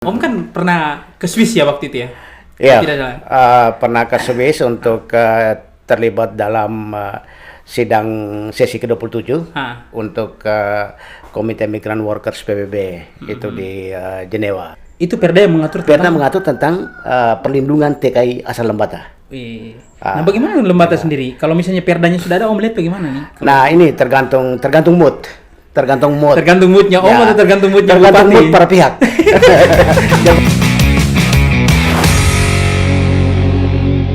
Om kan pernah ke Swiss ya waktu itu ya? Iya, Tidak salah. pernah ke Swiss untuk terlibat dalam sidang sesi ke-27 untuk Komite Migran Workers PBB itu di Jenewa. Itu perda yang mengatur Perda mengatur tentang perlindungan TKI asal Lembata. Nah, bagaimana Lembata sendiri? Kalau misalnya perdanya sudah ada, Om lihat bagaimana nih? Nah, ini tergantung mood. Tergantung Moodnya Om atau tergantung moodnya tergantung bupati? mood para pihak.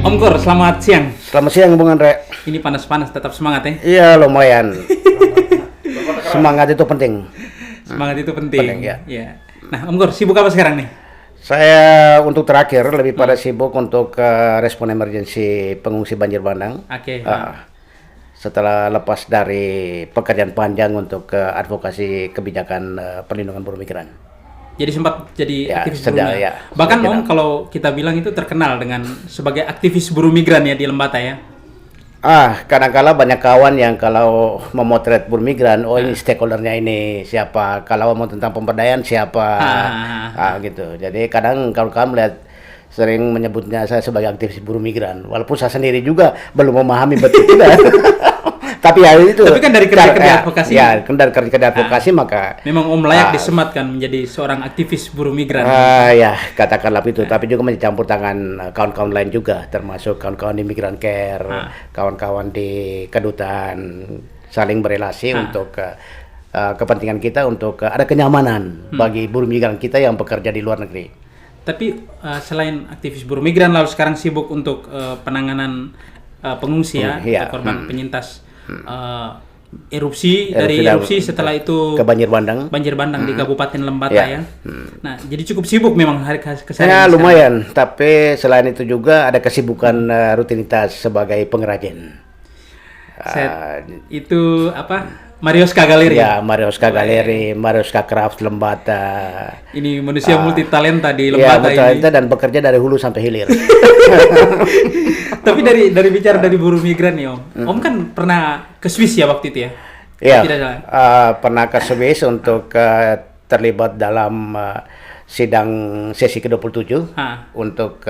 Om Kor, selamat siang. Selamat siang Bung Andre. Ini panas-panas, tetap semangat ya? Iya, lumayan. Semangat itu penting. Semangat itu penting. Penting, ya. Iya. Nah, Om Kor, sibuk apa sekarang nih? Saya untuk terakhir lebih pada sibuk untuk respon emergensi pengungsi banjir bandang. Oke. Setelah lepas dari pekerjaan panjang untuk advokasi kebijakan perlindungan buruh migran. Jadi sempat jadi Ya, aktivis sedang, buruh. ya. Bahkan Sedang. Om kalau kita bilang itu terkenal dengan sebagai aktivis buruh migran ya di Lembata ya. Kadang-kala banyak kawan yang kalau memotret buruh migran, ini stakeholdernya ini siapa, kalau mau tentang pemberdayaan siapa, gitu. Jadi kadang kalau kamu lihat sering menyebutnya saya sebagai aktivis buruh migran, walaupun saya sendiri juga belum memahami betul juga. Tapi ya itu. Tapi kan dari kerja advokasi. Ya, kan dari kerja advokasi maka. Memang Om layak disematkan menjadi seorang aktivis buruh migran. Ya, katakanlah itu. Tapi juga mencampur tangan kawan-kawan lain juga, termasuk kawan-kawan di Migran Care, kawan-kawan di kedutaan, saling berelasi untuk kepentingan kita untuk ada kenyamanan bagi buruh migran kita yang bekerja di luar negeri. Tapi selain aktivis buruh migran, lalu sekarang sibuk untuk penanganan pengungsi atau korban penyintas erupsi setelah itu ke banjir bandang di Kabupaten Lembata ya. Nah, jadi cukup sibuk memang hari keseharian. Ya, lumayan. Tapi selain itu juga ada kesibukan rutinitas sebagai pengrajin. Itu apa? Marioska Galeri. Ya, Marioska Galeri, Marioska Craft Lembata. Ini manusia multitalenta di Lembata ini. Dan bekerja dari hulu sampai hilir. Tapi dari bicara dari buruh migran nih Om. Om kan pernah ke Swiss ya waktu itu ya? Iya. Tidak salah. Pernah ke Swiss untuk terlibat dalam sidang sesi ke-27 untuk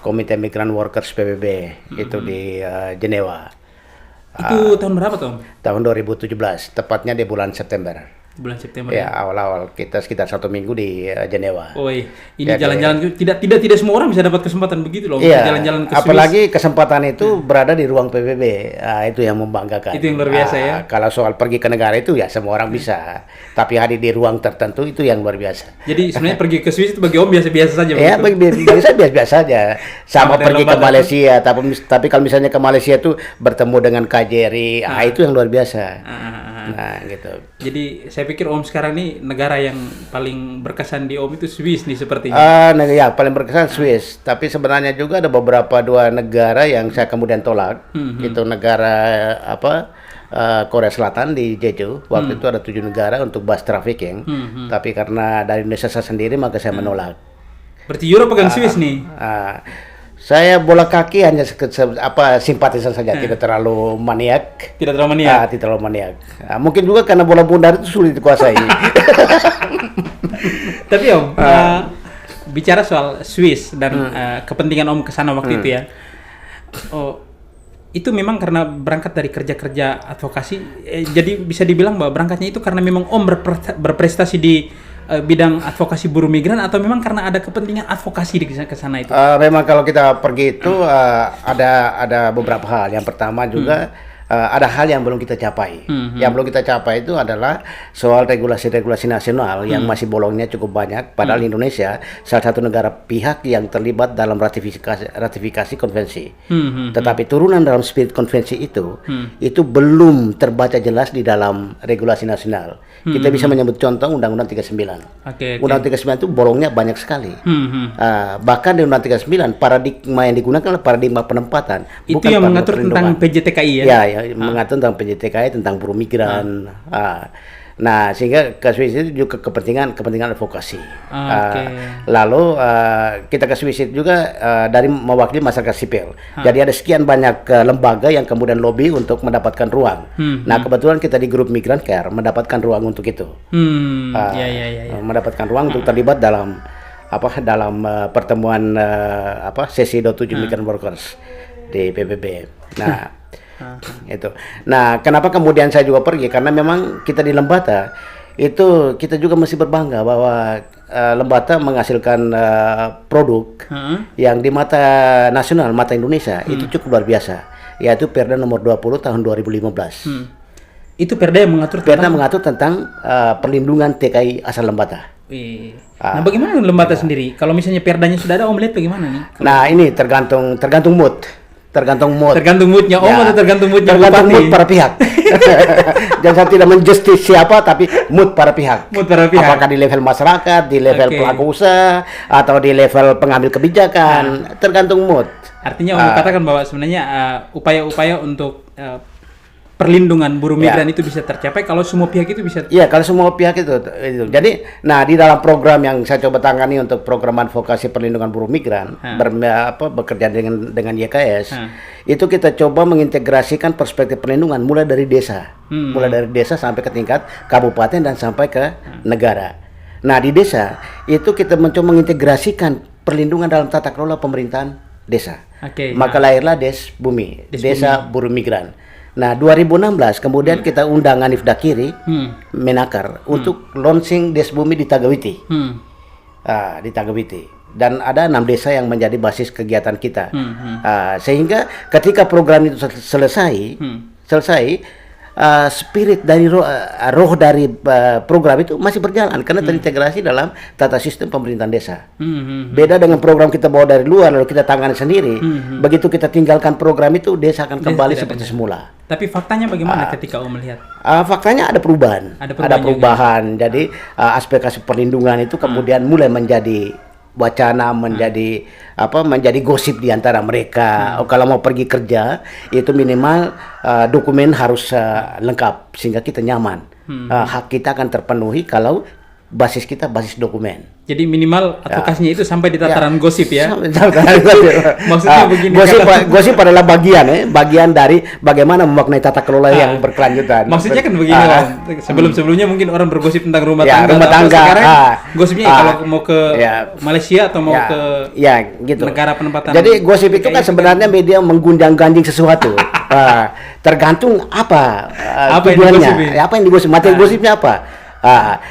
Komite Migran Workers PBB itu di Jenewa. Itu tahun berapa tuh Om? Tahun 2017, tepatnya di bulan September. Bulan September ya. Awal-awal kita sekitar 1 minggu di Jenewa. Ini jalan-jalan tidak semua orang bisa dapat kesempatan begitu loh. Iya, jalan-jalan ke Swiss. apalagi kesempatan itu berada di ruang PBB. Itu yang membanggakan. Itu yang luar biasa ya. Kalau soal pergi ke negara itu ya semua orang bisa. Tapi hadir di ruang tertentu itu yang luar biasa. Jadi sebenarnya pergi ke Swiss itu bagi Om biasa-biasa saja. Ya, bagi saya biasa-biasa saja. Sama pergi ke Malaysia, tapi kalau misalnya ke Malaysia itu bertemu dengan KJRI, itu yang luar biasa. Nah, gitu. Jadi saya pikir Om sekarang ini negara yang paling berkesan di Om itu Swiss nih sepertinya. Ya, paling berkesan Swiss. Tapi sebenarnya juga ada beberapa dua negara yang saya kemudian tolak. Itu negara Korea Selatan di Jeju. Waktu itu ada 7 negara untuk bus trafficking. Tapi karena dari Indonesia saya sendiri maka saya menolak. Berarti Euro pegang Swiss nih. Saya bola kaki hanya simpatisan saja, tidak terlalu maniak. Tidak terlalu maniak. Tidak terlalu maniak. Mungkin juga karena bola bundar itu sulit dikuasai. Tapi Om, bicara soal Swiss dan kepentingan Om kesana waktu itu ya. Itu memang karena berangkat dari kerja-kerja advokasi. Jadi bisa dibilang bahwa berangkatnya itu karena memang Om berprestasi di bidang advokasi buruh migran atau memang karena ada kepentingan advokasi di sana itu? Memang kalau kita pergi itu ada beberapa hal. Yang pertama juga ada hal yang belum kita capai. Yang belum kita capai itu adalah soal regulasi-regulasi nasional yang masih bolongnya cukup banyak. Padahal Indonesia salah satu negara pihak yang terlibat dalam ratifikasi konvensi. Tetapi turunan dalam spirit konvensi itu belum terbaca jelas di dalam regulasi nasional. Kita bisa menyebut contoh Undang-Undang 39. Undang-Undang 39 itu bolongnya banyak sekali. Bahkan di Undang-Undang 39 paradigma yang digunakan adalah paradigma penempatan. Itu yang mengatur tentang PJTKI ya? Ya, mengatur tentang PJTKI, tentang buruh migran. Nah, sehingga ke Swiss itu juga kepentingan advokasi. Lalu kita ke Swiss itu juga dari mewakili masyarakat sipil. Jadi ada sekian banyak lembaga yang kemudian lobby untuk mendapatkan ruang. Nah, kebetulan kita di grup Migran Care mendapatkan ruang untuk itu. Mendapatkan ruang untuk terlibat dalam dalam pertemuan sesi 27 migrant workers di PBB. Nah, itu. Nah, kenapa kemudian saya juga pergi? Karena memang kita di Lembata itu kita juga masih berbangga bahwa Lembata menghasilkan produk yang di mata nasional, mata Indonesia itu cukup luar biasa, yaitu Perda nomor 20 tahun 2015. Itu Perda yang mengatur tentang perlindungan TKI asal Lembata. Nah, bagaimana Lembata sendiri? Kalau misalnya Perdanya sudah ada, Om lihat bagaimana nih? Nah, ini tergantung mood. Tergantung moodnya Om atau tergantung moodnya tergantung Bupati? mood para pihak. Dan saya tidak menjustis siapa, tapi mood para pihak. Apakah di level masyarakat, di level pelaku usaha, atau di level pengambil kebijakan, tergantung mood. Artinya Om katakan bahwa sebenarnya upaya-upaya untuk perlindungan buruh migran itu bisa tercapai kalau semua pihak itu bisa. Iya, kalau semua pihak itu. Jadi, di dalam program yang saya coba tangani untuk program advokasi perlindungan buruh migran bekerja dengan YKS, itu kita coba mengintegrasikan perspektif perlindungan mulai dari desa, sampai ke tingkat kabupaten dan sampai ke negara. Nah, di desa itu kita mencoba mengintegrasikan perlindungan dalam tata kelola pemerintahan desa. Maka lahirlah Desbumi, Desa Buruh Migran. Nah, 2016 kemudian kita undang Hanif Dakiri, Menakar, untuk launching Desbumi di Tagawiti. Di Tagawiti. Dan ada 6 desa yang menjadi basis kegiatan kita. Sehingga ketika program itu selesai, spirit dari roh dari program itu masih berjalan karena terintegrasi dalam tata sistem pemerintahan desa. Beda dengan program kita bawa dari luar lalu kita tangani sendiri. Begitu kita tinggalkan program itu, desa akan kembali seperti semula. Tapi faktanya bagaimana ketika Om melihat? Faktanya ada perubahan. Ada perubahan. Jadi aspek-aspek perlindungan itu kemudian mulai menjadi wacana, menjadi gosip di antara mereka. Kalau mau pergi kerja itu minimal dokumen harus lengkap sehingga kita nyaman. Hak kita akan terpenuhi kalau basis kita basis dokumen. Jadi minimal advokasinya itu sampai di tataran gosip ya. Maksudnya begini. Gosip adalah bagian dari bagaimana memaknai tata kelola yang berkelanjutan. Maksudnya kan begini, Om. Sebelum-sebelumnya mungkin orang bergosip tentang rumah tangga. Sekarang gosipnya kalau mau ke Malaysia atau mau ke gitu. Negara penempatan. Jadi gosip itu kan sebenarnya media menggunjang-ganjing sesuatu. Tergantung apa tujuannya. Apa yang digosip? Materi gosipnya apa?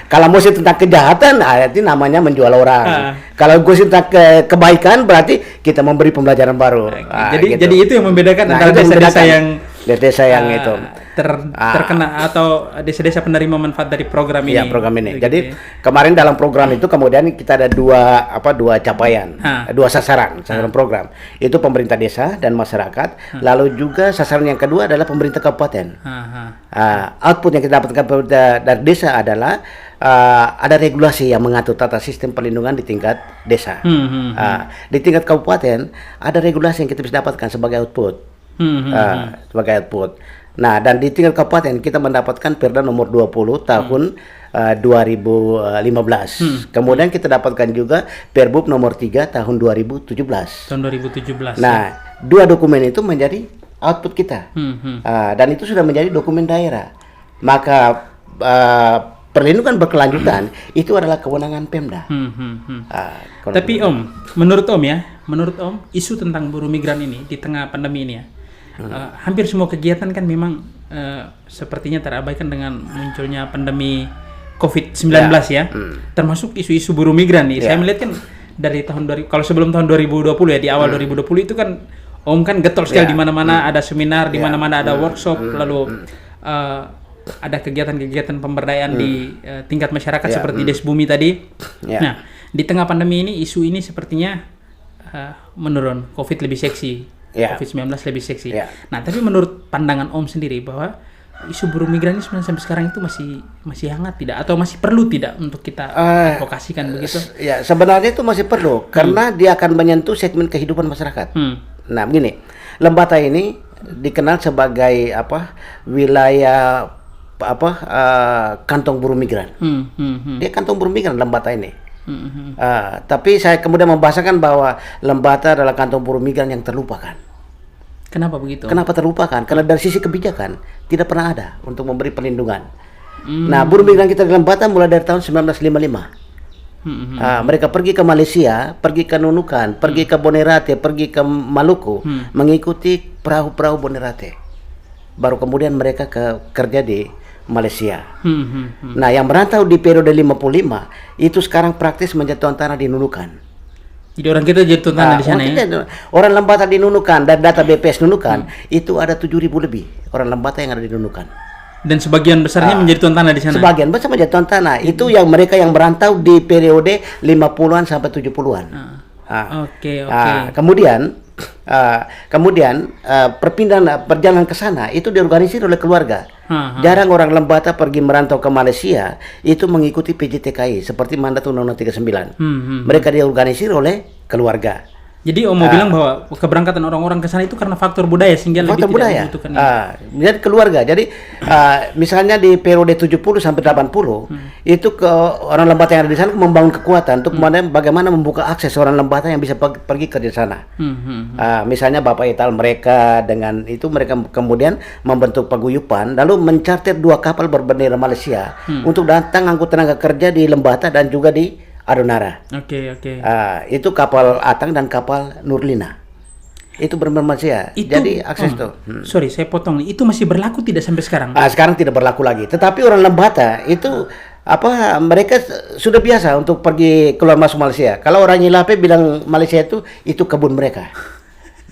Kalau gosip tentang kejahatan, itu namanya menjual orang. Kalau gosip tentang kebaikan, berarti kita memberi pembelajaran baru. Jadi itu yang membedakan antara desa-desa yang itu terkena atau desa-desa penerima manfaat dari program ini. Ya, program ini. Jadi kemarin dalam program itu kemudian kita ada dua capaian, dua sasaran program. Itu pemerintah desa dan masyarakat. Lalu juga sasaran yang kedua adalah pemerintah kabupaten. Output yang kita dapatkan dari desa adalah ada regulasi yang mengatur tata sistem perlindungan di tingkat desa. Di tingkat kabupaten ada regulasi yang kita bisa dapatkan sebagai output. Nah, dan di tingkat kabupaten kita mendapatkan Perda nomor 20 tahun 2015. Kemudian kita dapatkan juga Perbub nomor 3 tahun 2017. Nah, dua dokumen itu menjadi output kita. Dan itu sudah menjadi dokumen daerah. Maka perlindungan berkelanjutan itu adalah kewenangan Pemda. Tapi Om, menurut Om, isu tentang buruh migran ini di tengah pandemi ini ya, hampir semua kegiatan kan memang sepertinya terabaikan dengan munculnya pandemi COVID-19 ya. Termasuk isu-isu buruh migran nih. Saya melihat kan dari kalau sebelum tahun 2020 ya, di awal 2020 itu kan Om kan getol sekali di mana-mana ada seminar, di mana-mana ada workshop, lalu ada kegiatan-kegiatan pemberdayaan di tingkat masyarakat seperti Desbumi tadi. Nah, di tengah pandemi ini isu ini sepertinya menurun. COVID lebih seksi. COVID-19 lebih seksi. Nah, tapi menurut pandangan Om sendiri bahwa isu buruh migran ini sebenarnya sampai sekarang itu masih hangat tidak atau masih perlu tidak untuk kita advokasikan begitu? Ya, sebenarnya itu masih perlu karena dia akan menyentuh segmen kehidupan masyarakat. Nah, begini, Lembata ini dikenal sebagai wilayah kantong buruh migran. Dia kantong buruh migran Lembata ini. Tapi saya kemudian membahasakan bahwa Lembata adalah kantong buruh migran yang terlupakan. Kenapa begitu? Kenapa terlupakan? Karena dari sisi kebijakan tidak pernah ada untuk memberi perlindungan. Nah, buruh migran kita di Lembata mulai dari tahun 1955. Mereka pergi ke Malaysia, pergi ke Nunukan, pergi ke Bonerate, pergi ke Maluku, mengikuti perahu-perahu Bonerate. Baru kemudian mereka kerja di Malaysia. Nah, yang merantau di periode 55 itu sekarang praktis menjadi tuan tanah di Nunukan. Jadi orang kita jadi tuan tanah di sana ya? Orang Lembata di Nunukan dan data BPS Nunukan itu ada 7.000 lebih orang Lembata yang ada di Nunukan. Dan sebagian besarnya menjadi tuan tanah di sana. Sebagian besar menjadi tuan tanah. Itu yang mereka yang merantau di periode 50-an sampai 70-an. Oke. Kemudian perpindahan perjalanan ke sana itu diorganisir oleh keluarga. Jarang orang Lembata pergi merantau ke Malaysia itu mengikuti PJTKI seperti mandat Undang-Undang 39. Mereka diorganisir oleh keluarga. Jadi Om mau bilang bahwa keberangkatan orang-orang ke sana itu karena faktor budaya sehingga lebih tidak membutuhkan jadi keluarga. Jadi misalnya di periode 70 sampai 80 itu ke orang Lembata yang ada di sana membangun kekuatan untuk bagaimana membuka akses orang Lembata yang bisa pergi ke sana. Misalnya Bapak Ital mereka dengan itu mereka kemudian membentuk paguyuban lalu mencarter 2 kapal berbendera Malaysia untuk datang angkut tenaga kerja di Lembata dan juga di Adonara. Oke. Itu kapal Atang dan kapal Nurlina. Itu benar-benar Malaysia. Jadi akses tuh. Sorry, saya potong. Itu masih berlaku tidak sampai sekarang? Sekarang tidak berlaku lagi. Tetapi orang Lembata itu mereka sudah biasa untuk pergi keluar masuk Malaysia. Kalau orang Nyilape bilang Malaysia itu kebun mereka.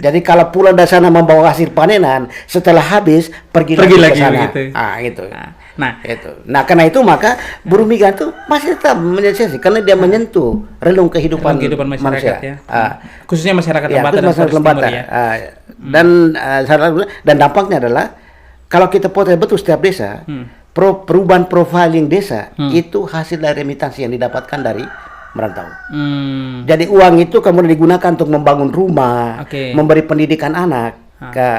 Jadi kalau pulang dari sana membawa hasil panenan, setelah habis pergi lagi ke sana. Gitu. Nah, karena itu maka buruh migran itu masih tetap menjadi karena dia menyentuh relung kehidupan masyarakat ya. Khususnya masyarakat Lembata ya. Dan dampaknya adalah kalau kita potret betul setiap desa, perubahan profiling desa itu hasil dari remitansi yang didapatkan dari merantau. Jadi uang itu kemudian digunakan untuk membangun rumah, memberi pendidikan anak.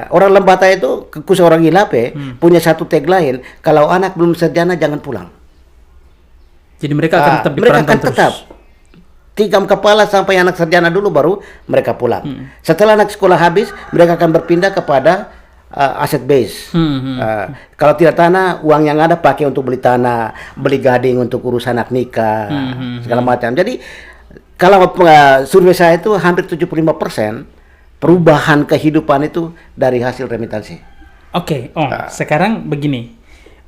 Orang Lembata itu, khusus orang Nyilape, punya satu tagline, kalau anak belum sarjana jangan pulang. Jadi mereka akan tetap diperantau terus. Tikam kepala sampai anak sarjana dulu baru mereka pulang. Setelah anak sekolah habis, mereka akan berpindah kepada aset base. Kalau tidak tanah, uang yang ada pakai untuk beli tanah, beli gading untuk urus anak nikah, segala macam. Jadi kalau survei saya itu hampir 75% perubahan kehidupan itu dari hasil remitansi. Oke, Om. Sekarang begini,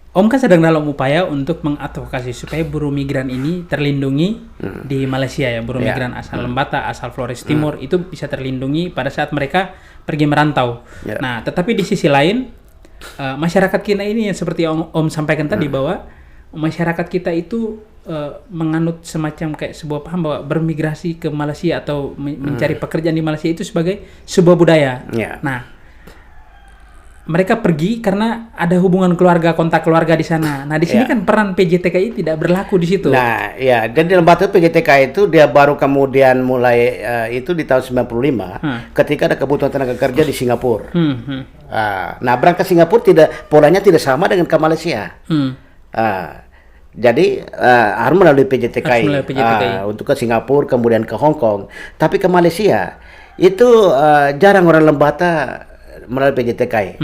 Om kan sedang dalam upaya untuk mengadvokasi supaya buruh migran ini terlindungi di Malaysia ya, buruh migran asal Lembata, asal Flores Timur itu bisa terlindungi pada saat mereka pergi merantau. Nah, tetapi di sisi lain masyarakat kita ini yang seperti Om sampaikan tadi bahwa masyarakat kita itu menganut semacam kayak sebuah paham bahwa bermigrasi ke Malaysia atau mencari pekerjaan di Malaysia itu sebagai sebuah budaya. Nah, mereka pergi karena ada hubungan keluarga, kontak keluarga di sana. Nah, di sini kan peran PJTKI tidak berlaku di situ. Nah, jadi dalam batu PJTKI itu dia baru kemudian mulai itu di tahun 95 ketika ada kebutuhan tenaga kerja di Singapura. Nah, berangkat Singapura polanya tidak sama dengan ke Malaysia. Jadi harus melalui PJTKI, untuk ke Singapura kemudian ke Hong Kong. Tapi ke Malaysia itu jarang orang Lembata melalui PJTKI.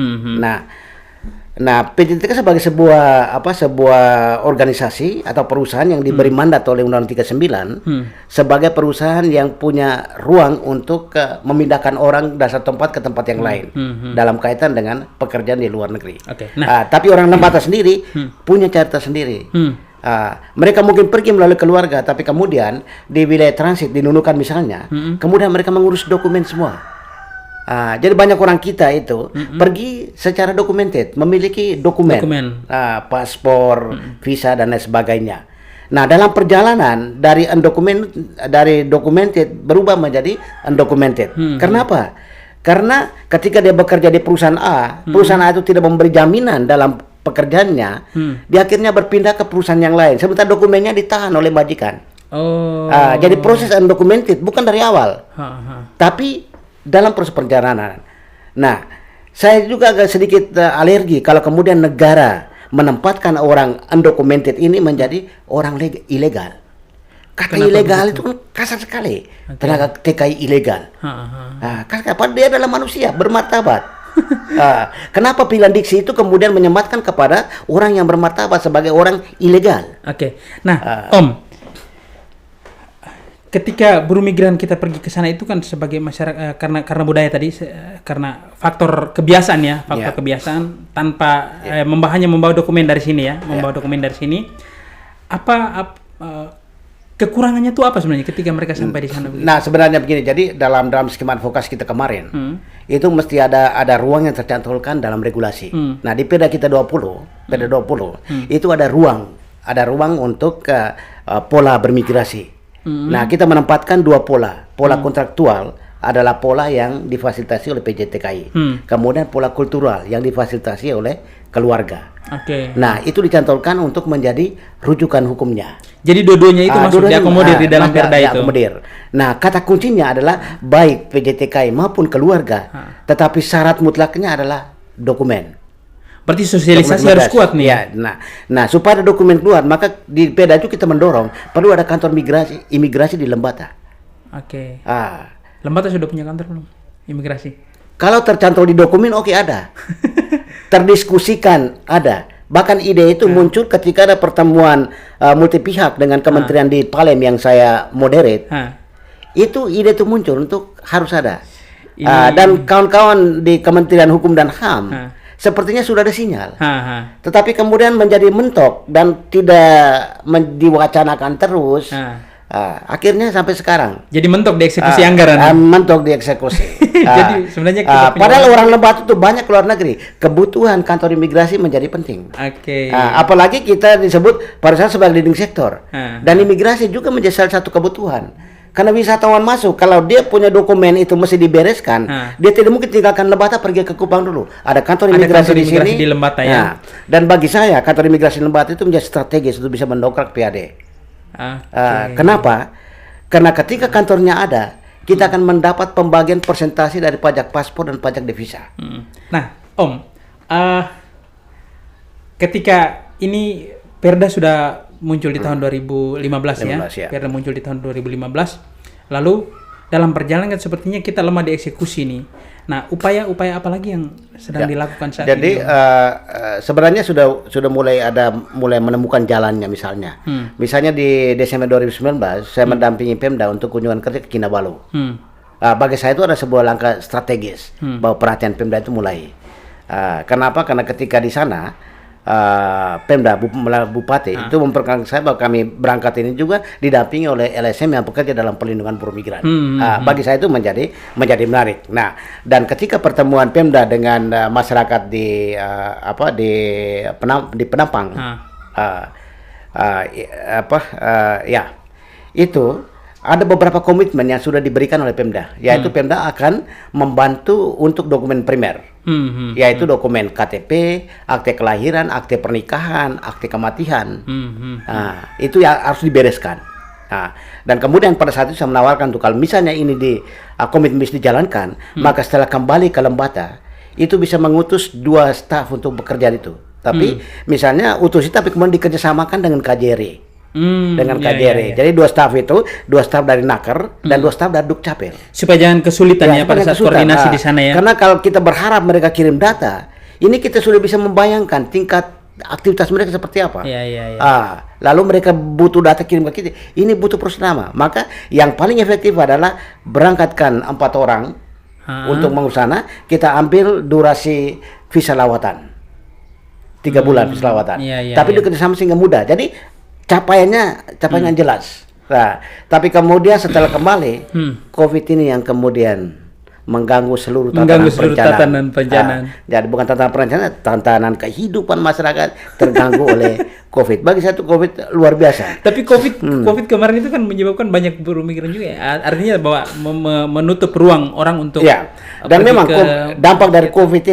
Nah, PJTKI sebagai sebuah organisasi atau perusahaan yang diberi mandat oleh Undang-Undang 39 sebagai perusahaan yang punya ruang untuk memindahkan orang dari satu tempat ke tempat yang lain dalam kaitan dengan pekerjaan di luar negeri. Tapi orang Lembata sendiri punya cerita sendiri. Mereka mungkin pergi melalui keluarga, tapi kemudian di wilayah transit di Nunukan misalnya, kemudian mereka mengurus dokumen semua. Jadi banyak orang kita itu pergi secara documented, memiliki dokumen. Paspor, visa dan lain sebagainya. Nah, dalam perjalanan dari documented berubah menjadi undocumented. Kenapa? Karena ketika dia bekerja di perusahaan A, perusahaan A itu tidak memberi jaminan dalam pekerjaannya, dia akhirnya berpindah ke perusahaan yang lain. Sementara dokumennya ditahan oleh majikan. Jadi proses undocumented bukan dari awal, tapi dalam proses perjalanan. Nah, saya juga agak sedikit alergi kalau kemudian negara menempatkan orang undocumented ini menjadi orang ilegal. Kata ilegal itu kan kasar sekali. Tenaga TKI ilegal. Padahal dia adalah manusia bermartabat. Kenapa pilihan diksi itu kemudian menyematkan kepada orang yang bermartabat sebagai orang ilegal? Nah, Om, ketika buruh migran kita pergi ke sana itu kan sebagai masyarakat karena budaya tadi karena faktor kebiasaan ya, faktor kebiasaan tanpa hanya membawa dokumen dari sini ya, membawa dokumen dari sini. Kekurangannya tuh apa sebenarnya ketika mereka sampai di sana? Nah, sebenarnya begini. Jadi dalam skema advokasi kita kemarin itu mesti ada ruang yang tercantumkan dalam regulasi. Nah, di Perda kita 20 itu ada ruang untuk pola bermigrasi. Nah, kita menempatkan dua pola. Pola kontraktual adalah pola yang difasilitasi oleh PJTKI. Kemudian pola kultural yang difasilitasi oleh keluarga. Nah, itu dicantumkan untuk menjadi rujukan hukumnya. Jadi dua-duanya itu masuk diakomodir di dalam Perda itu. Nah, kata kuncinya adalah baik PJTKI maupun keluarga, tetapi syarat mutlaknya adalah dokumen. Berarti sosialisasi harus kuat nih. Ya, nah supaya ada dokumen keluar, maka di Perda itu kita mendorong perlu ada kantor imigrasi di Lembata. Lembata sudah punya kantor belum? Imigrasi. Kalau tercantum di dokumen, ada. Terdiskusikan ada. Bahkan ide itu muncul ketika ada pertemuan multi pihak dengan kementerian di Palem yang saya moderate. Itu ide itu muncul untuk harus ada. Dan kawan-kawan di Kementerian Hukum dan HAM sepertinya sudah ada sinyal. Tetapi kemudian menjadi mentok dan tidak diwacanakan terus. Akhirnya sampai sekarang. Jadi mentok di eksekusi anggaran. Mentok di eksekusi. Jadi sebenarnya padahal orang Lembata itu banyak keluar negeri. Kebutuhan kantor imigrasi menjadi penting. Apalagi kita disebut pariwisata sebagai leading sektor. Dan imigrasi juga menjadi salah satu kebutuhan. Karena wisatawan masuk, kalau dia punya dokumen itu mesti dibereskan, dia tidak mungkin tinggalkan Lembata pergi ke Kupang dulu. Ada kantor imigrasi di sini. Di Lembata ya. Dan bagi saya kantor imigrasi Lembata itu menjadi strategis untuk bisa mendongkrak PAD. Kenapa? Karena ketika kantornya ada, kita akan mendapat pembagian persentase dari pajak paspor dan pajak devisa. Nah, Om, ketika ini Perda sudah muncul di tahun 2015 ya. Perda muncul di tahun 2015. Lalu dalam perjalanan sepertinya kita lemah di eksekusi nih. Nah, upaya-upaya apa lagi yang sedang dilakukan saat ini? Jadi sebenarnya sudah mulai menemukan jalannya misalnya. Misalnya di Desember 2019 saya mendampingi Pemda untuk kunjungan kerja ke Kinabalu. Bagi saya itu ada sebuah langkah strategis bahwa perhatian Pemda itu mulai. Kenapa? Karena ketika di sana Pemda Bupati itu memperkenalkan saya bahwa kami berangkat ini juga didampingi oleh LSM yang bekerja dalam perlindungan buruh migran. Bagi saya itu menjadi menarik. Nah, dan ketika pertemuan Pemda dengan masyarakat di Penampang, itu ada beberapa komitmen yang sudah diberikan oleh Pemda, yaitu Pemda akan membantu untuk dokumen primer, yaitu dokumen KTP, akte kelahiran, akte pernikahan, akte kematian. Itu yang harus dibereskan. Dan kemudian pada saat itu saya menawarkan tuh kalau misalnya ini komitmen bisa dijalankan, maka setelah kembali ke Lembata itu bisa mengutus 2 staf untuk bekerja itu. Tapi misalnya utus itu tapi kemudian dikerjasamakan dengan KJRI. Dengan KJRI. Jadi 2 staf itu, 2 staf dari Naker dan 2 staf dari Dukcapil. Supaya jangan kesulitan ya pada saat koordinasi di sana ya. Karena kalau kita berharap mereka kirim data, ini kita sudah bisa membayangkan tingkat aktivitas mereka seperti apa. Lalu mereka butuh data kirim ke kita. Ini butuh proses lama. Maka yang paling efektif adalah berangkatkan 4 orang untuk mengurus sana. Kita ambil durasi visa lawatan 3 bulan visa lawatan. Tapi dikerjasama sehingga mudah. Jadi capaiannya jelas. Nah, tapi kemudian setelah kembali, COVID ini yang kemudian mengganggu seluruh tatanan perencanaan. Jadi bukan tatanan perencanaan, tatanan kehidupan masyarakat terganggu oleh COVID. Bagi saya itu COVID luar biasa. Tapi COVID kemarin itu kan menyebabkan banyak buruh migran juga ya. Artinya bahwa menutup ruang orang untuk dan memang dampak dari COVID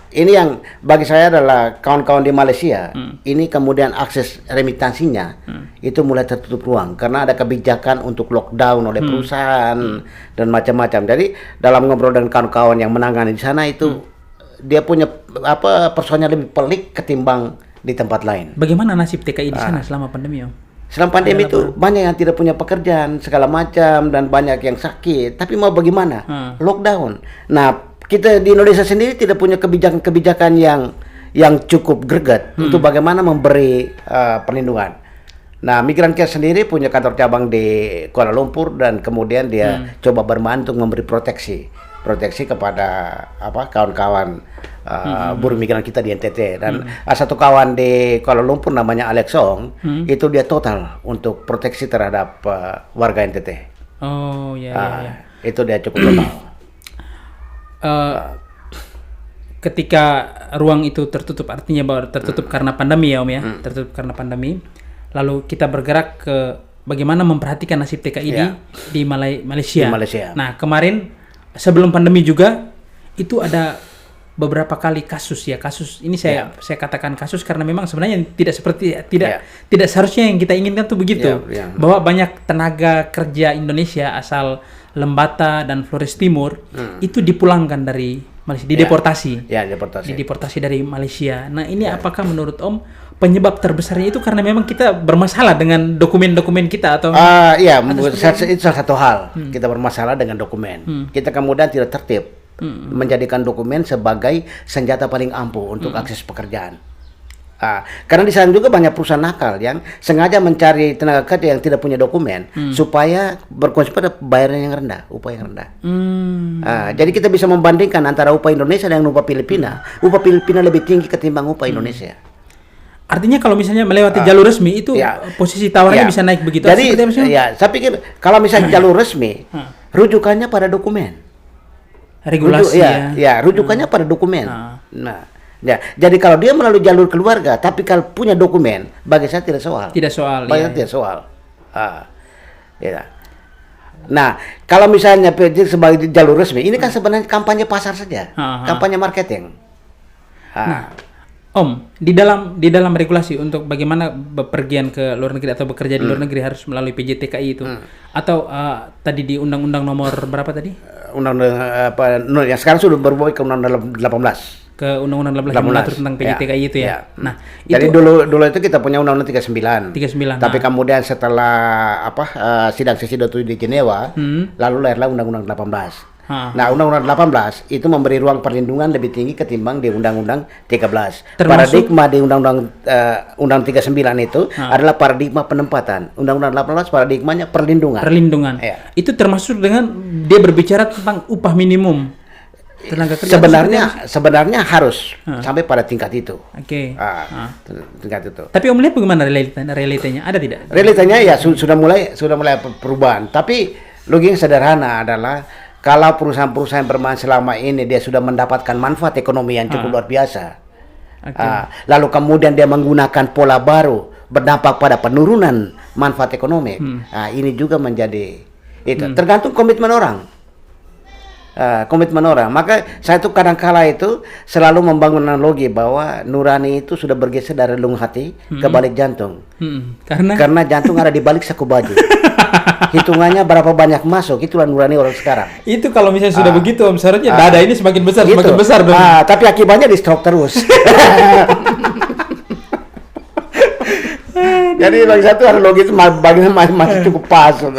ini yang bagi saya adalah kawan-kawan di Malaysia, ini kemudian akses remitansinya itu mulai tertutup ruang karena ada kebijakan untuk lockdown oleh perusahaan dan macam-macam. Jadi dalam ngobrol dengan kawan-kawan yang menangani di sana itu dia punya persoalannya lebih pelik ketimbang di tempat lain. Bagaimana nasib TKI di sana selama pandemi, Om? Selama pandemi itu banyak yang tidak punya pekerjaan segala macam dan banyak yang sakit. Tapi mau bagaimana? Lockdown. Nah, kita di Indonesia sendiri tidak punya kebijakan yang cukup greget untuk bagaimana memberi perlindungan. Nah, Migran Care sendiri punya kantor cabang di Kuala Lumpur dan kemudian dia coba bermain untuk memberi proteksi kepada kawan-kawan buruh migran kita di NTT. Dan satu kawan di Kuala Lumpur namanya Alex Song, itu dia total untuk proteksi terhadap warga NTT. Oh ya. Itu dia cukup total. Ketika ruang itu tertutup, artinya bahwa tertutup karena pandemi ya Om ya, tertutup karena pandemi. Lalu kita bergerak ke bagaimana memperhatikan nasib TKI di Malaysia. Di Malaysia. Nah, kemarin sebelum pandemi juga itu ada beberapa kali kasus. Ini saya katakan kasus karena memang sebenarnya tidak seharusnya yang kita inginkan tuh begitu. Bahwa banyak tenaga kerja Indonesia asal Lembata dan Flores Timur itu dipulangkan dari Malaysia, dideportasi. Dideportasi dari Malaysia. Nah, ini apakah menurut Om penyebab terbesarnya itu karena memang kita bermasalah dengan dokumen-dokumen kita atau itu salah satu hal. Kita bermasalah dengan dokumen. Kita kemudian tidak tertib menjadikan dokumen sebagai senjata paling ampuh untuk akses pekerjaan. Karena di sana juga banyak perusahaan nakal yang sengaja mencari tenaga kerja yang tidak punya dokumen supaya berkonsep pada bayaran yang rendah, upah yang rendah. Jadi kita bisa membandingkan antara upah Indonesia dengan upah Filipina. Upah Filipina lebih tinggi ketimbang upah Indonesia. Artinya kalau misalnya melewati jalur resmi itu posisi tawarnya bisa naik begitu. Jadi saya pikir kalau misalnya jalur resmi, rujukannya pada dokumen. Regulasi rujukannya pada dokumen. Jadi kalau dia melalui jalur keluarga, tapi kalau punya dokumen, bagi saya tidak soal. Tidak soal. Nah, kalau misalnya sebagai jalur resmi, ini kan sebenarnya kampanye pasar saja, kampanye marketing. Om, di dalam regulasi untuk bagaimana bepergian ke luar negeri atau bekerja di luar negeri harus melalui PJTKI itu, atau tadi di Undang-Undang nomor berapa tadi? Undang-undang yang sekarang sudah berubah ke Undang-Undang 18. Ke Undang-Undang 18 yang mengatur tentang PJTKI itu ya. Nah, jadi dulu itu kita punya Undang-Undang 39. Tapi kemudian setelah sidang sesi 27 di Jenewa, lalu lahirlah Undang-Undang 18. Nah, Undang-Undang 18 itu memberi ruang perlindungan lebih tinggi ketimbang di Undang-Undang 13. Paradigma di Undang 39 itu adalah paradigma penempatan. Undang-Undang 18 paradigmanya perlindungan. Itu termasuk dengan dia berbicara tentang upah minimum tenaga kerja. Sebenarnya harus sampai pada tingkat itu. Tingkat itu. Tapi Om lihat bagaimana realitanya? Ada tidak? Realitanya ya sudah mulai perubahan. Tapi logika sederhana adalah kalau perusahaan-perusahaan bermain selama ini dia sudah mendapatkan manfaat ekonomi yang cukup luar biasa, lalu kemudian dia menggunakan pola baru berdampak pada penurunan manfaat ekonomi, ini juga menjadi itu tergantung komitmen orang. Maka saya tuh kadang-kala itu selalu membangun analogi bahwa nurani itu sudah bergeser dari relung hati ke balik jantung. Karena jantung ada di balik saku baju. Hitungannya berapa banyak masuk, itulah nurani orang sekarang. Itu kalau misalnya sudah begitu Om, seharusnya dada ini semakin besar, gitu. Semakin besar. Tapi akibatnya di stroke terus. Jadi bagi satu analogi itu masih cukup pas. Om,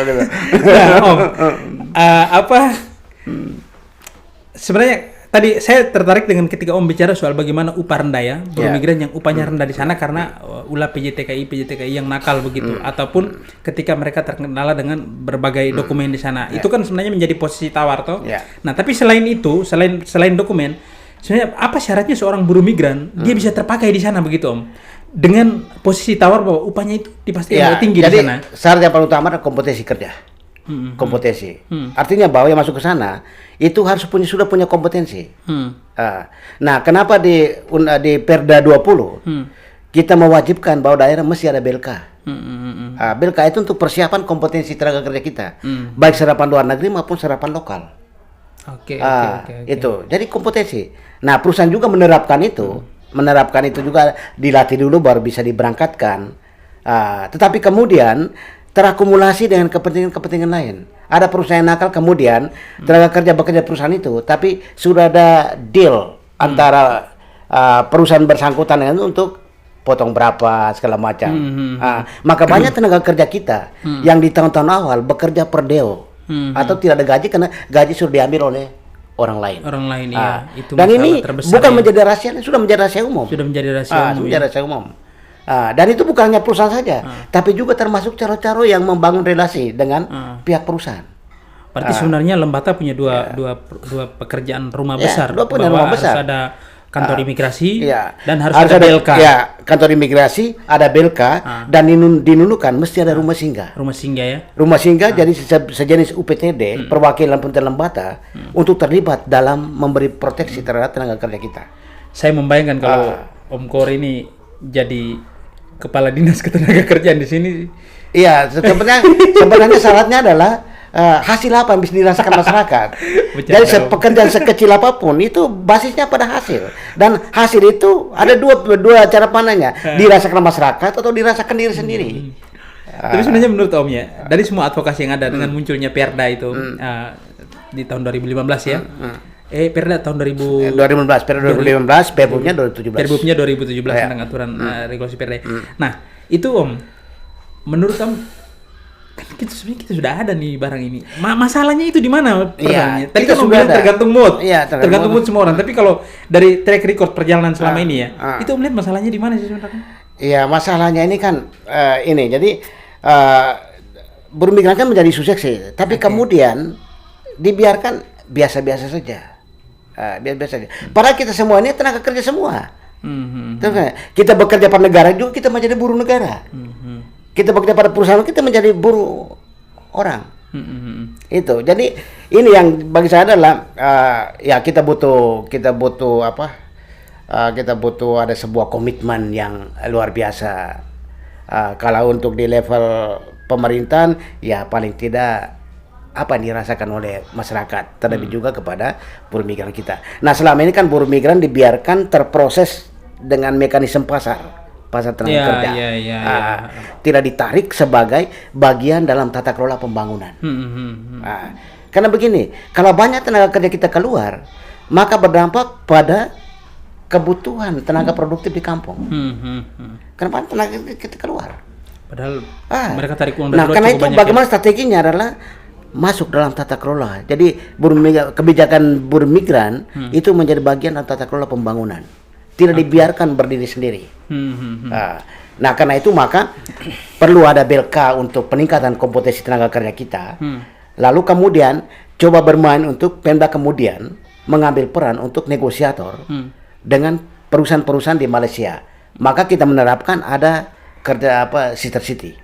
sebenarnya tadi saya tertarik dengan ketika Om bicara soal bagaimana upah rendah ya, buruh migran yang upahnya rendah di sana karena ulah PJTKI yang nakal begitu, ataupun ketika mereka terkendala dengan berbagai dokumen di sana. Itu kan sebenarnya menjadi posisi tawar toh. Nah, tapi selain itu, selain dokumen, sebenarnya apa syaratnya seorang buruh migran dia bisa terpakai di sana begitu Om? Dengan posisi tawar bahwa upahnya itu dipastikan tinggi di sana. Jadi syarat yang paling utama adalah kompetensi kerja. Artinya bahwa yang masuk ke sana itu harus sudah punya kompetensi. Nah, kenapa di Perda 20 kita mewajibkan bahwa daerah mesti ada BLK. BLK itu untuk persiapan kompetensi tenaga kerja kita, baik serapan luar negeri maupun serapan lokal. Itu jadi kompetensi. Nah, perusahaan juga menerapkan itu juga dilatih dulu baru bisa diberangkatkan. Tetapi kemudian terakumulasi dengan kepentingan lain. Ada perusahaan nakal kemudian tenaga kerja bekerja perusahaan itu, tapi sudah ada deal antara perusahaan bersangkutan dengan untuk potong berapa segala macam. Maka banyak tenaga kerja kita yang di tahun-tahun awal bekerja per deo atau tidak ada gaji karena gaji sudah diambil oleh orang lain. Itu dan ini bukan menjadi rahasia, sudah menjadi rahasia umum. Sudah menjadi rahasia umum. Dan itu bukan hanya perusahaan saja, tapi juga termasuk caro-caro yang membangun relasi dengan pihak perusahaan. Berarti sebenarnya Lembata punya dua pekerjaan rumah besar. Dua punya rumah besar. Harus ada kantor imigrasi ya. dan harus ada BLK. Ya, kantor imigrasi, ada BLK dan dinunukan mesti ada rumah singgah. Rumah singgah ya. Rumah singgah jadi sejenis UPTD, perwakilan Punten Lembata untuk terlibat dalam memberi proteksi terhadap tenaga kerja kita. Saya membayangkan kalau Om Kor ini jadi kepala dinas ketenagakerjaan di sini. Iya, sebenarnya syaratnya adalah hasil apa yang bisa dirasakan masyarakat. Jadi pekerjaan sekecil apapun itu basisnya pada hasil, dan hasil itu ada dua cara pandangnya, dirasakan masyarakat atau dirasakan diri sendiri. Tapi sebenarnya menurut Om ya, dari semua advokasi yang ada dengan munculnya Perda itu di tahun 2015 ya. Perda tahun 2015, Perbupnya 2017. Perbupnya 2017 tentang aturan regulasi Perda. Nah, itu Om, menurut Om kita sudah ada nih barang ini. Masalahnya itu di mana? Iya, tadi kan Om bilang tergantung mood. Iya, tergantung mood semua orang. Tapi kalau dari track record perjalanan selama ini ya, itu Om lihat masalahnya di mana sih sebenarnya? Iya, masalahnya ini kan ini. Jadi buruh migran kan menjadi isu seksi, tapi kemudian dibiarkan biasa-biasa saja. Biasa-biasa saja. Padahal kita semua ini tenaga kerja semua. Kita bekerja pada negara juga, kita menjadi buruh negara. Kita bekerja pada perusahaan, kita menjadi buruh orang. Itu. Jadi ini yang bagi saya adalah ya kita butuh apa? Kita butuh ada sebuah komitmen yang luar biasa. Kalau untuk di level pemerintahan, ya paling tidak apa yang dirasakan oleh masyarakat, terlebih juga kepada buruh migran kita. Nah, selama ini kan buruh migran dibiarkan terproses dengan mekanisme pasar tenaga kerja. Tidak ditarik sebagai bagian dalam tata kelola pembangunan. Karena begini, kalau banyak tenaga kerja kita keluar, maka berdampak pada kebutuhan tenaga produktif di kampung. Kenapa tenaga kita keluar? Padahal mereka tarik uang dari luar. Nah, karena itu bagaimana strateginya adalah masuk dalam tata kelola. Jadi kebijakan buruh migran itu menjadi bagian dalam tata kelola pembangunan. Tidak dibiarkan berdiri sendiri. Nah, karena itu maka perlu ada BLK untuk peningkatan kompetensi tenaga kerja kita. Lalu kemudian coba bermain untuk Pemda kemudian mengambil peran untuk negosiator dengan perusahaan-perusahaan di Malaysia. Maka kita menerapkan ada kerja sister city.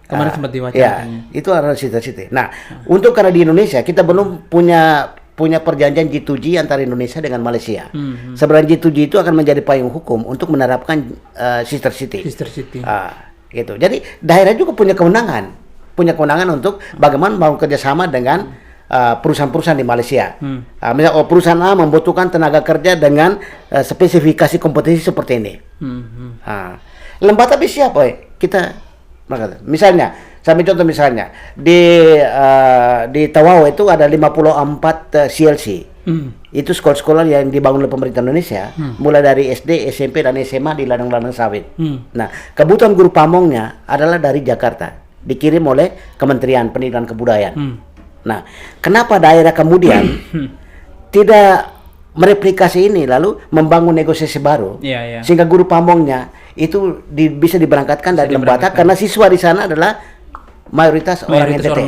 Kemarin sempat diwacanakan. Ya, itu adalah sister city. Nah, untuk karena di Indonesia kita belum punya perjanjian G2G antara Indonesia dengan Malaysia. Sebenarnya G2G itu akan menjadi payung hukum untuk menerapkan sister city. Gitu. Jadi daerah juga punya kewenangan untuk bagaimana mau kerjasama dengan perusahaan-perusahaan di Malaysia. Misalnya perusahaan A membutuhkan tenaga kerja dengan spesifikasi kompetensi seperti ini. Lembata bisa apa? Kita misalnya. Saya ambil contoh misalnya di Tawau itu ada 54 CLC. Itu sekolah-sekolah yang dibangun oleh pemerintah Indonesia, mulai dari SD, SMP dan SMA di ladang-ladang sawit. Nah, kebutuhan guru pamongnya adalah dari Jakarta, dikirim oleh Kementerian Pendidikan Kebudayaan. Nah, kenapa daerah kemudian tidak mereplikasi ini lalu membangun negosiasi baru sehingga guru pamongnya itu bisa diberangkatkan dari Lembata karena siswa di sana adalah mayoritas orang NTT.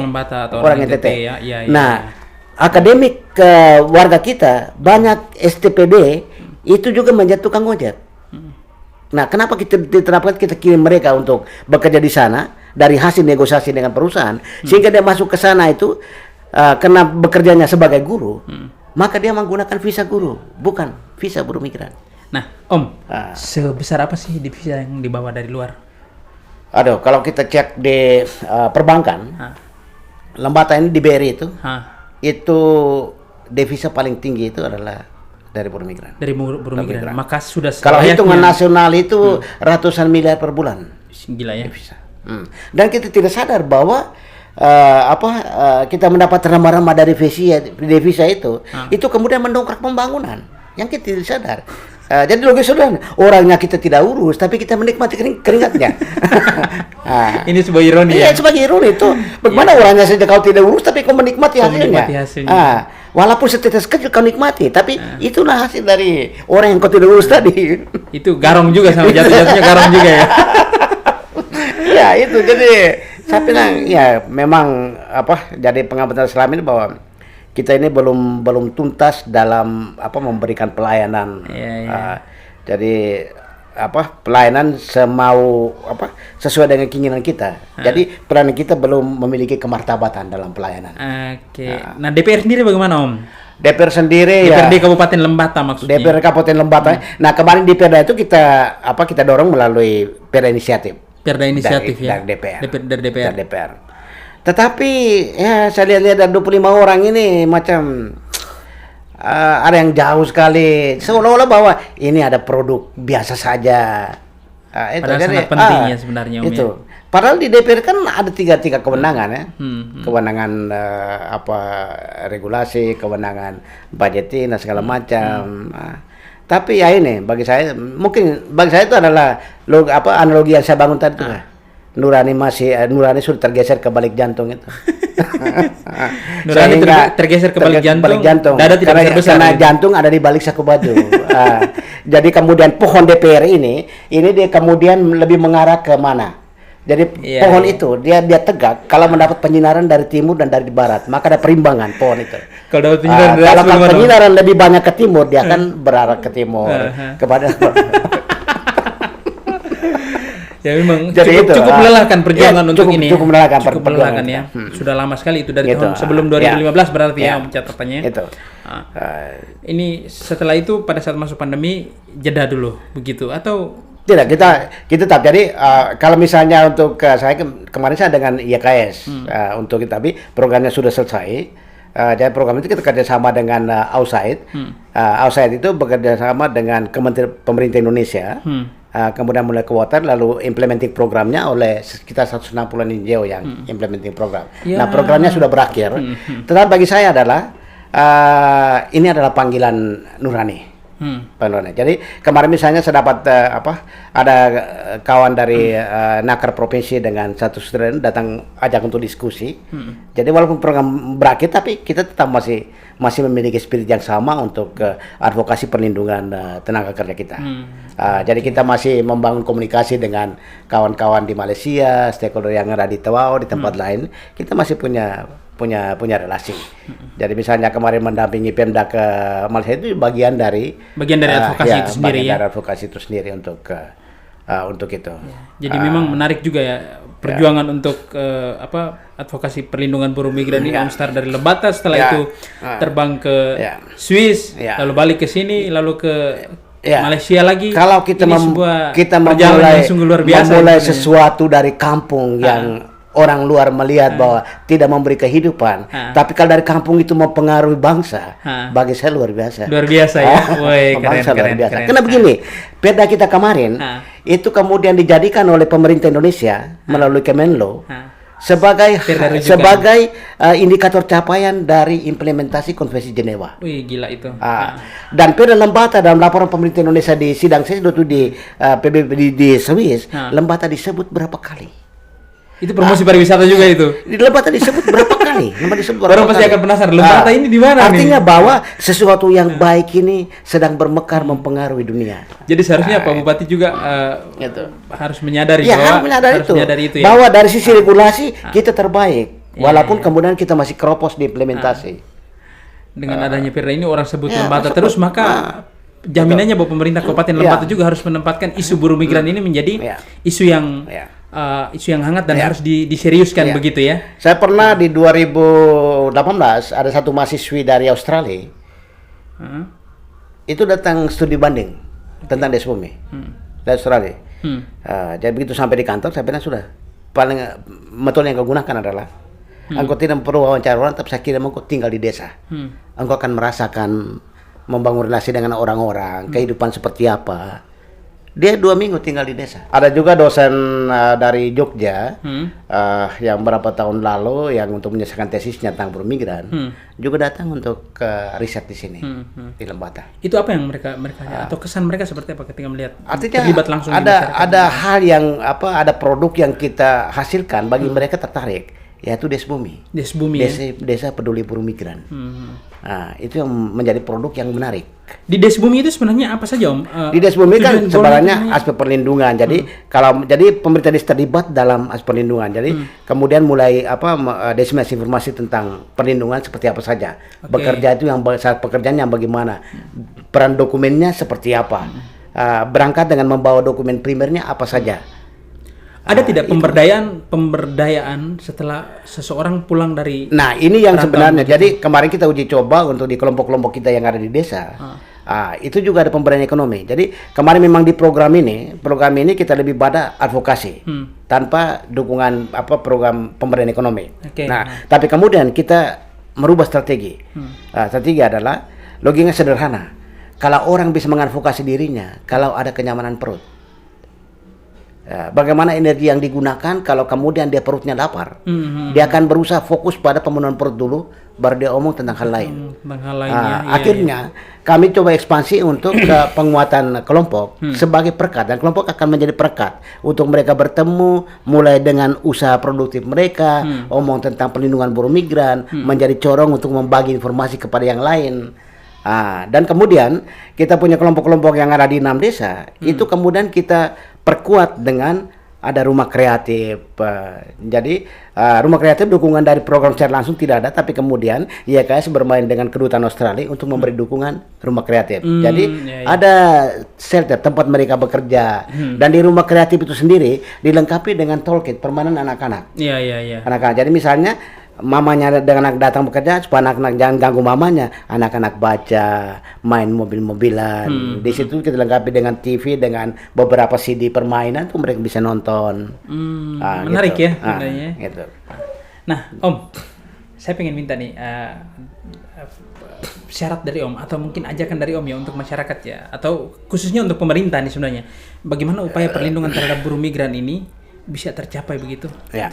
Orang NTT. Nah, akademik warga kita banyak STPD itu juga menjadi tukang ojek. Nah, kenapa kita diterapkan kita kirim mereka untuk bekerja di sana dari hasil negosiasi dengan perusahaan sehingga dia masuk ke sana itu karena bekerjanya sebagai guru, maka dia menggunakan visa guru, bukan visa buruh migran. Nah, Om, sebesar apa sih divisa yang dibawa dari luar? Aduh, kalau kita cek di perbankan, Lembata ini di BRI itu devisa paling tinggi itu adalah dari buruh migran. Dari buruh migran. Maka sudah kalau hitungan nasional itu ratusan miliar per bulan. Gila ya. Devisa. Dan kita tidak sadar bahwa kita mendapat remah-remah dari devisa itu kemudian mendongkrak pembangunan yang kita tidak sadar. Jadi logis sudah orangnya kita tidak urus, tapi kita menikmati keringatnya. Ini sebuah ironi. Iya, sebagai ironi itu. Bagaimana orangnya saja kau tidak urus, tapi kau menikmati hasilnya. walaupun setetes kecil kau nikmati, tapi itulah hasil dari orang yang kau tidak urus tadi. Itu garong juga sama jatuh-jatuhnya garong juga ya. Ya itu, jadi saya bilang ya memang jadi pengamatan selama ini bahwa kita ini belum tuntas dalam memberikan pelayanan. Jadi pelayanan sesuai dengan keinginan kita. Jadi pelayanan kita belum memiliki kemartabatan dalam pelayanan. Oke. Nah, DPR sendiri bagaimana, Om? DPR sendiri DPRD Kabupaten Lembata maksudnya. DPR Kabupaten Lembata. Nah, kemarin di Perda itu kita dorong melalui Perda Inisiatif. Perda Inisiatif dari DPR. Dari DPR. Tetapi ya saya lihat dari 25 orang ini macam ada yang jauh sekali, seolah-olah bahwa ini ada produk biasa saja. Itu padahal jadi, sangat pentingnya sebenarnya, Om. Itu. Padahal di DPR kan ada tiga kewenangan ya, kewenangan regulasi, kewenangan budgeting dan segala macam. Tapi ya ini bagi saya itu adalah analogi yang saya bangun tadi tuh. Nurani sudah tergeser ke balik jantung itu. Nurani tergeser ke balik jantung. Dada tidak besar. Karena jantung ada di balik saku baju. Jadi kemudian pohon DPR ini dia kemudian lebih mengarah ke mana? Jadi pohon itu dia tegak kalau mendapat penyinaran dari timur dan dari barat, maka ada perimbangan pohon itu. Kalau penyinaran lebih banyak ke timur, dia akan berarah ke timur kepada. Ya memang cukup melelahkan perjuangan untuk ini. Cukup melelahkan ya. Sudah lama sekali itu dari tahun sebelum 2015 berarti ya catatannya. Itu. Ini setelah itu pada saat masuk pandemi jeda dulu begitu atau tidak, kita tetap. Jadi kalau misalnya untuk saya kemarin saya dengan IKS untuk kita, tapi programnya sudah selesai. Jadi program itu kita kerjasama dengan Ausaid. Ausaid itu bekerjasama dengan Kementerian Pemerintah Indonesia. Kemudian mulai ke water, lalu implementing programnya oleh sekitar 160 NGO yang implementing program. Nah, programnya sudah berakhir. Tetapi bagi saya adalah ini adalah panggilan nurani. Jadi kemarin misalnya saya dapat ada kawan dari Nakar Provinsi dengan satu student datang ajak untuk diskusi. Jadi walaupun program berakhir, tapi kita tetap masih memiliki spirit yang sama untuk advokasi perlindungan tenaga kerja kita. Jadi kita masih membangun komunikasi dengan kawan-kawan di Malaysia, stakeholder yang ada di Tawau, di tempat lain. Kita masih punya relasi. Jadi misalnya kemarin mendampingi Pemda ke Malaysia itu bagian dari advokasi itu sendiri bagian dari advokasi itu sendiri untuk itu. Jadi memang menarik juga ya perjuangan untuk advokasi perlindungan buruh migran ini. Om start dari Lembata, setelah itu terbang ke Swiss, lalu balik ke sini, lalu ke Malaysia lagi. Kalau kita memulai sesuatu dari kampung yang orang luar melihat bahwa tidak memberi kehidupan, tapi kalau dari kampung itu mempengaruhi bangsa, bagi saya luar biasa. Luar biasa ya. Keren. Karena begini, Perda kita kemarin itu kemudian dijadikan oleh pemerintah Indonesia melalui Kemenlo sebagai indikator capaian dari implementasi Konvensi Jenewa. Wih, gila itu. Dan Perda Lembata dalam laporan pemerintah Indonesia di sidang saya itu di PBB di Swiss, Lembata disebut berapa kali? Itu promosi pariwisata juga itu. Di Lembata disebut berapa kali? Orang pasti akan penasaran, Lembata ini di mana? Artinya bahwa sesuatu yang baik ini sedang bermekar mempengaruhi dunia. Jadi seharusnya Pak Bupati juga harus menyadari itu ya. Bahwa dari sisi regulasi kita terbaik, walaupun kemudian kita masih keropos di implementasi. Dengan adanya Perda ini orang sebut Lembata terus, maka jaminannya bahwa pemerintah Kabupaten Lembata juga harus menempatkan isu buruh migran ini menjadi isu yang hangat dan harus diseriuskan begitu ya. Saya pernah di 2018 ada satu mahasiswi dari Australia itu datang studi banding tentang Desbumi dari Australia. Jadi begitu sampai di kantor saya bilang sudah paling metode yang kau gunakan adalah engkau tidak perlu wawancara orang, tapi saya kira engkau tinggal di desa. Engkau akan merasakan membangun relasi dengan orang-orang, kehidupan seperti apa. Dia 2 minggu tinggal di desa. Ada juga dosen dari Jogja yang berapa tahun lalu yang untuk menyelesaikan tesisnya tentang buruh migran juga datang untuk riset di sini di Lembata. Itu apa yang mereka atau kesan mereka seperti apa ketika melihat terlibat langsung ada hal yang ada produk yang kita hasilkan bagi mereka tertarik. yaitu Desbumi. Desbumi Desa Peduli Buruh Migran. Nah, itu yang menjadi produk yang menarik. Di Desbumi itu sebenarnya apa saja, Om? Di Desbumi kan tujuan sebenarnya produknya? aspek perlindungan. Jadi jadi pemerintah desa terlibat dalam aspek perlindungan. Jadi kemudian mulai diseminasi informasi tentang perlindungan seperti apa saja. Bekerja itu saat pekerjaan yang bagaimana, peran dokumennya seperti apa. Berangkat dengan membawa dokumen primernya apa saja. Ada tidak pemberdayaan setelah seseorang pulang dari... Nah, ini yang perantauan sebenarnya. Jadi kemarin kita uji coba untuk di kelompok-kelompok kita yang ada di desa. Itu juga ada pemberdayaan ekonomi. Jadi kemarin memang di program ini kita lebih pada advokasi tanpa dukungan program pemberdayaan ekonomi. Nah, tapi kemudian kita merubah strategi. Strategi adalah logikanya sederhana. Kalau orang bisa mengadvokasi dirinya, kalau ada kenyamanan perut. Bagaimana energi yang digunakan kalau kemudian dia perutnya lapar, dia akan berusaha fokus pada pemenuhan perut dulu, baru dia omong tentang hal lain. Akhirnya kami coba ekspansi untuk penguatan kelompok sebagai perekat, dan kelompok akan menjadi perekat untuk mereka bertemu, mulai dengan usaha produktif mereka, omong tentang perlindungan buruh migran, menjadi corong untuk membagi informasi kepada yang lain. Dan kemudian kita punya kelompok-kelompok yang ada di 6 desa, itu kemudian kita perkuat dengan ada rumah kreatif. Jadi rumah kreatif dukungan dari program secara langsung tidak ada, tapi kemudian YKS bermain dengan kedutaan Australia untuk memberi dukungan rumah kreatif. Jadi ada shelter tempat mereka bekerja, dan di rumah kreatif itu sendiri dilengkapi dengan toolkit permainan anak-anak. Anak-anak. Jadi misalnya mamanya dengan anak datang bekerja, supaya anak-anak jangan ganggu mamanya, anak-anak baca, main mobil-mobilan. Di situ kita lengkapi dengan TV, dengan beberapa CD permainan tuh mereka bisa nonton. Menarik gitu. ya sebenarnya. Gitu. Nah, Om, saya pengen minta nih syarat dari Om, atau mungkin ajakan dari Om ya untuk masyarakat ya, atau khususnya untuk pemerintah nih sebenarnya. Bagaimana upaya perlindungan terhadap buruh migran ini bisa tercapai begitu? Ya.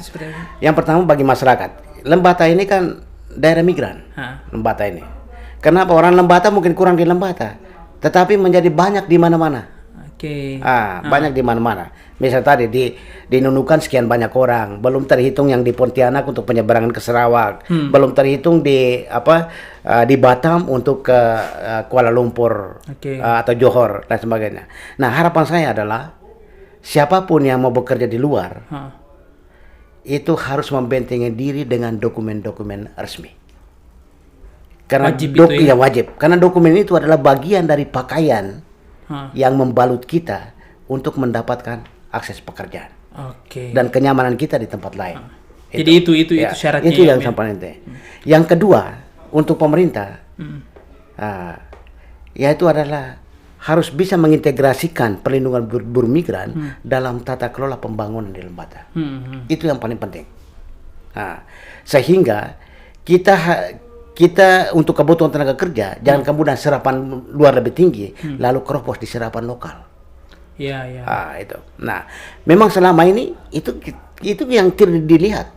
Yang pertama bagi masyarakat, Lembata ini kan daerah migran. Lembata ini. Kenapa orang Lembata mungkin kurang di Lembata, tetapi menjadi banyak di mana-mana. Banyak di mana-mana. Misal tadi di Nunukan sekian banyak orang, belum terhitung yang di Pontianak untuk penyeberangan ke Sarawak, belum terhitung di Batam untuk ke Kuala Lumpur atau Johor dan sebagainya. Nah, harapan saya adalah siapapun yang mau bekerja di luar itu harus membentengi diri dengan dokumen-dokumen resmi. Karena wajib. Karena dokumen itu adalah bagian dari pakaian yang membalut kita untuk mendapatkan akses pekerjaan dan kenyamanan kita di tempat lain. Jadi itu syaratnya. Itu yang paling penting. Yang kedua, untuk pemerintah, yaitu adalah harus bisa mengintegrasikan perlindungan buruh migran dalam tata kelola pembangunan di Lembata. Itu yang paling penting. Sehingga kita untuk kebutuhan tenaga kerja jangan kemudian serapan luar lebih tinggi, lalu keropos di serapan lokal. Itu. Nah, memang selama ini itu yang tidak dilihat.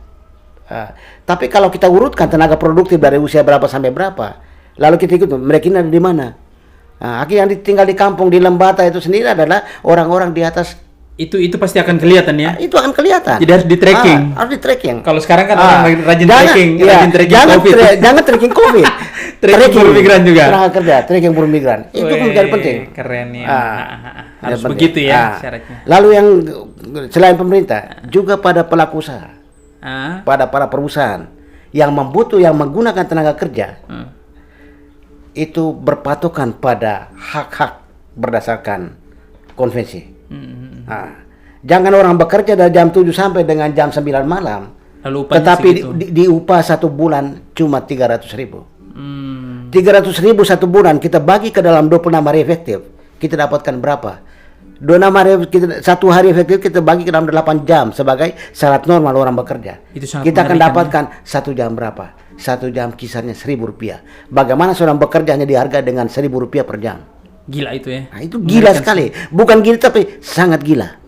Tapi kalau kita urutkan tenaga produktif dari usia berapa sampai berapa, lalu kita ikut mereka ini ada di mana? Akhirnya yang tinggal di kampung di Lembata itu sendiri adalah orang-orang di atas. Itu pasti akan kelihatan ya. Itu akan kelihatan. Jadi harus di tracking. Harus di tracking. Kalau sekarang kan orang rajin tracking COVID. Jangan tracking COVID. Tracking buruh migran juga. Tenaga kerja, tracking buruh migran. Itu menjadi penting. Keren ya. Harus begitu ya syaratnya. Lalu yang selain pemerintah, juga pada pelaku usaha. Pada para perusahaan yang menggunakan tenaga kerja. Itu berpatokan pada hak-hak berdasarkan konvensi. Jangan orang bekerja dari jam 7 sampai dengan jam 9 malam, tetapi di upah 1 bulan cuma 300.000. 300.000 1 bulan kita bagi ke dalam 26 hari efektif, kita dapatkan berapa? 26 hari satu hari efektif kita bagi ke dalam 8 jam sebagai syarat normal orang bekerja. Kita akan dapatkan 1 jam berapa? 1 jam kisarnya Rp1.000. Bagaimana seorang bekerja hanya dihargai dengan Rp1.000 per jam? Gila itu ya. Nah, itu gila sekali. Bukan gila tapi sangat gila.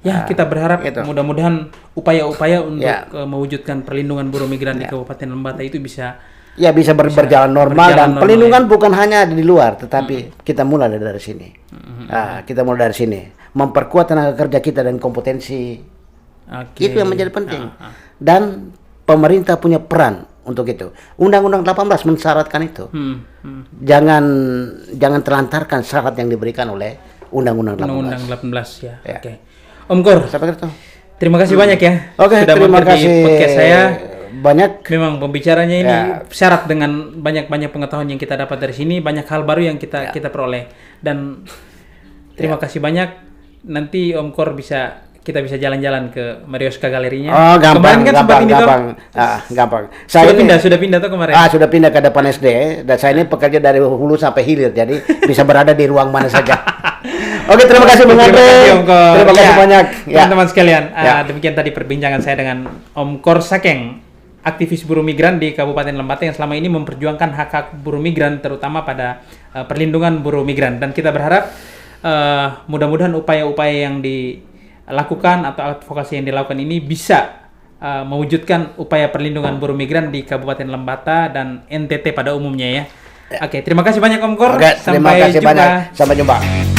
Ya, kita berharap mudah-mudahan upaya-upaya untuk mewujudkan perlindungan buruh migran di Kabupaten Lembata itu bisa berjalan normal dan perlindungan bukan hanya di luar, tetapi kita mulai dari sini. Kita mulai dari sini, memperkuat tenaga kerja kita dan kompetensi. Itu yang menjadi penting. Dan pemerintah punya peran untuk itu. Undang-Undang 18 mensyaratkan itu. Jangan telantarkan syarat yang diberikan oleh Undang-Undang 18. Undang-Undang 18 ya. Oke. Om Kor, Sampai ketemu. terima kasih banyak ya. Oke, sudah terima mampir di kasih podcast saya. banyak. Memang pembicaranya ini Ya. syarat dengan banyak pengetahuan yang kita dapat dari sini, banyak hal baru yang kita peroleh. Dan terima kasih banyak. Nanti Om Kor kita bisa jalan-jalan ke Marioska galerinya. Oh, gampang, kemarin kan sempat ini gampang. Gampang. Saya sudah pindah tuh kemarin. sudah pindah ke depan SD, dan saya ini pekerja dari hulu sampai hilir, jadi bisa berada di ruang mana saja. Oke, terima kasih Bang Andre. Terima kasih banyak. Teman-teman sekalian, demikian tadi perbincangan saya dengan Om Kor Sakeng, aktivis buruh migran di Kabupaten Lembata yang selama ini memperjuangkan hak-hak buruh migran, terutama pada perlindungan buruh migran. Dan kita berharap mudah-mudahan upaya-upaya yang dilakukan atau advokasi yang dilakukan ini bisa mewujudkan upaya perlindungan buruh migran di Kabupaten Lembata dan NTT pada umumnya ya. Oke, terima kasih banyak Om Kor. Oke, terima kasih banyak. Sampai jumpa.